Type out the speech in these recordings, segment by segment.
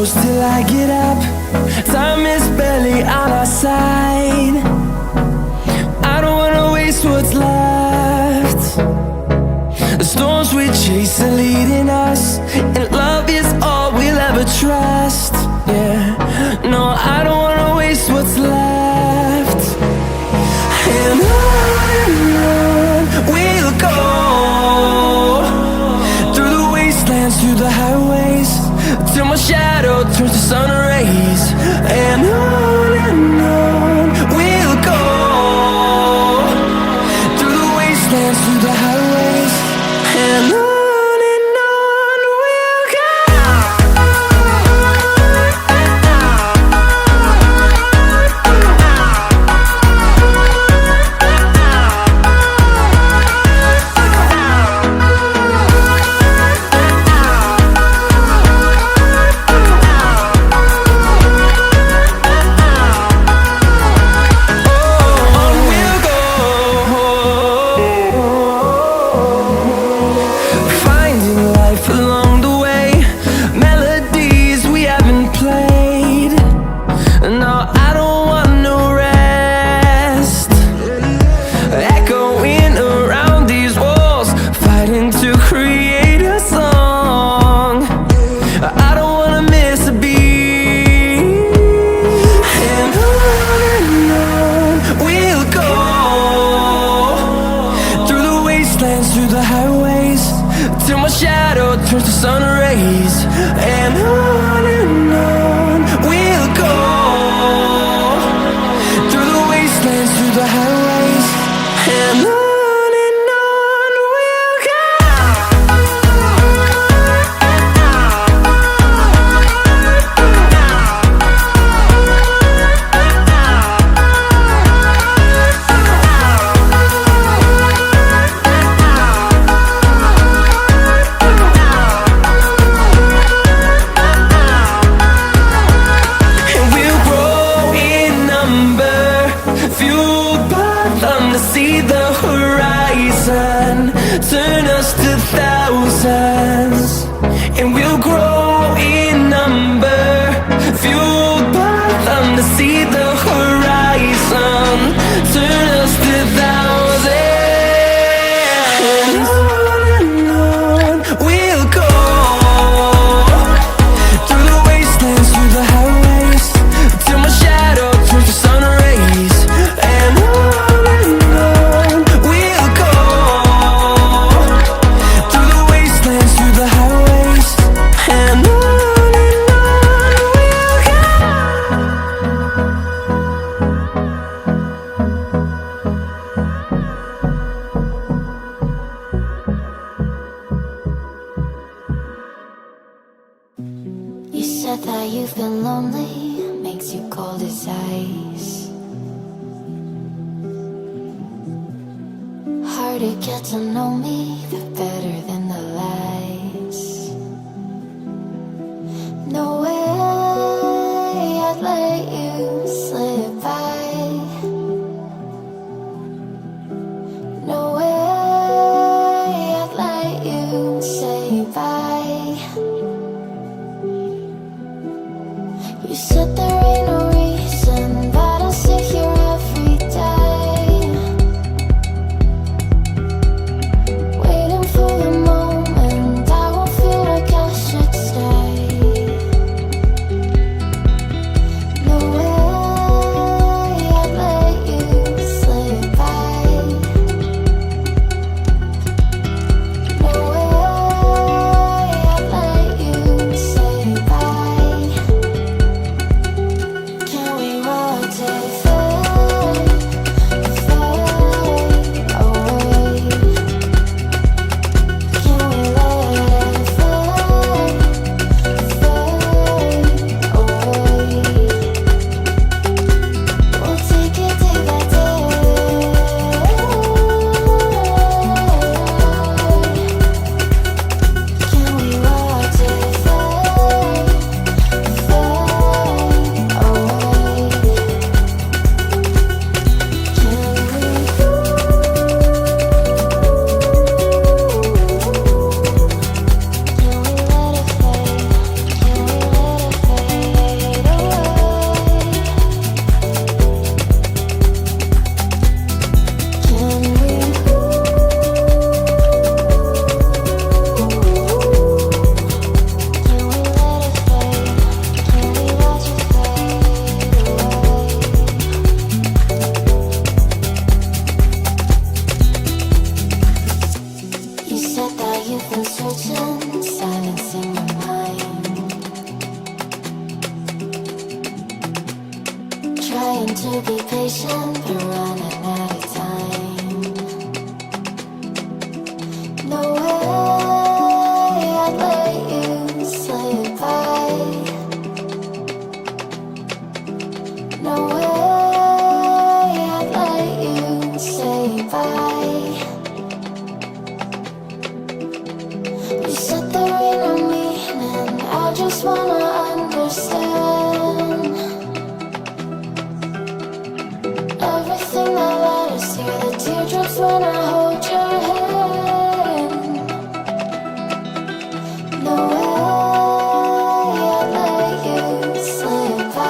close till I get up. Time is barely on our side. I don't wanna waste what's left. The storms we chase are leading us, and love is all we'll ever trust. Yeah, no, I don't wanna waste what's left. And on we'll go, through the wastelands, through the highways, till my shadow turns to sun rays. And on we'll go, through the wastelands, through the highways, and on we'll go. Through the highways, till my shadow turns to sun rays. And on we'll go, through the wastelands, through the highways, and on we'll go. See the horizon, turn us to thousands, and we'll grow in number, fueled by them to see the horizon, turn us to thousands. And on we'll go, through the wastelands, through the highways, till my shadow turns to sun rays. And you said that you've been lonely, makes you cold as ice. Hard to get to know me, but better than the lies. No way I'd let you slip by. No way I'd let you say bye. You said there ain't no reason, but I'll sit here every day, waiting for trying to be patient, but running out of time. No way I'd let you slip by. No way I'd let you say bye. You set the rain on me, and I just wanna understand everything that led us here. The teardrops when I hold your hand. No way I'd let you slip by.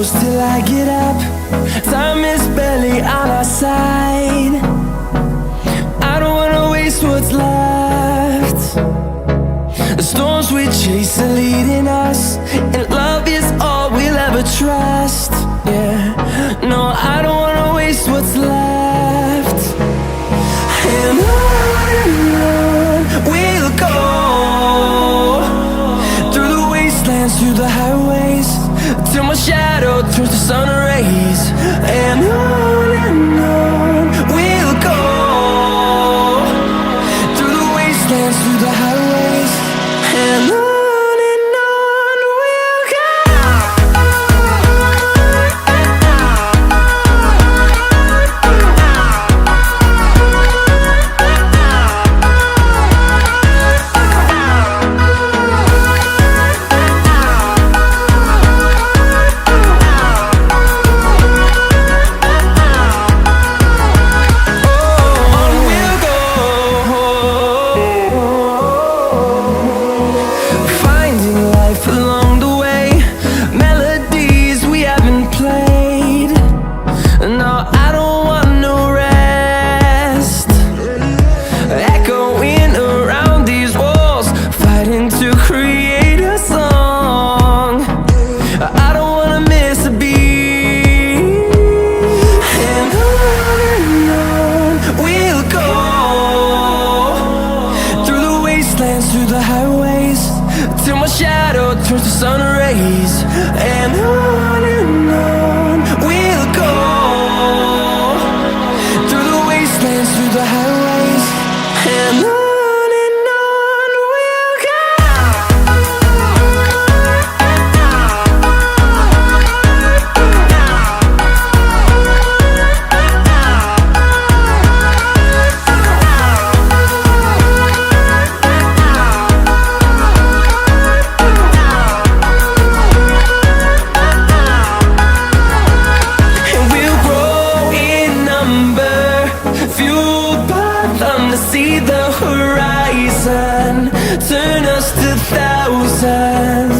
shadows till I get up. Time is barely on our side. I don't wanna waste what's left. The storms we chase are leading us, and love is all we'll ever trust. Yeah, no, I don't wanna waste what's left. And on we'll go, through the wastelands, through the highways, till my shadow turns to sun rays. And on we'll go, through the wastelands, through the highways, and on we'll go. Through the highways, till my shadow turns to sun rays. And on we'll go, through the wastelands, through the highways, and on we'll go. To see the horizon turn us to thousands.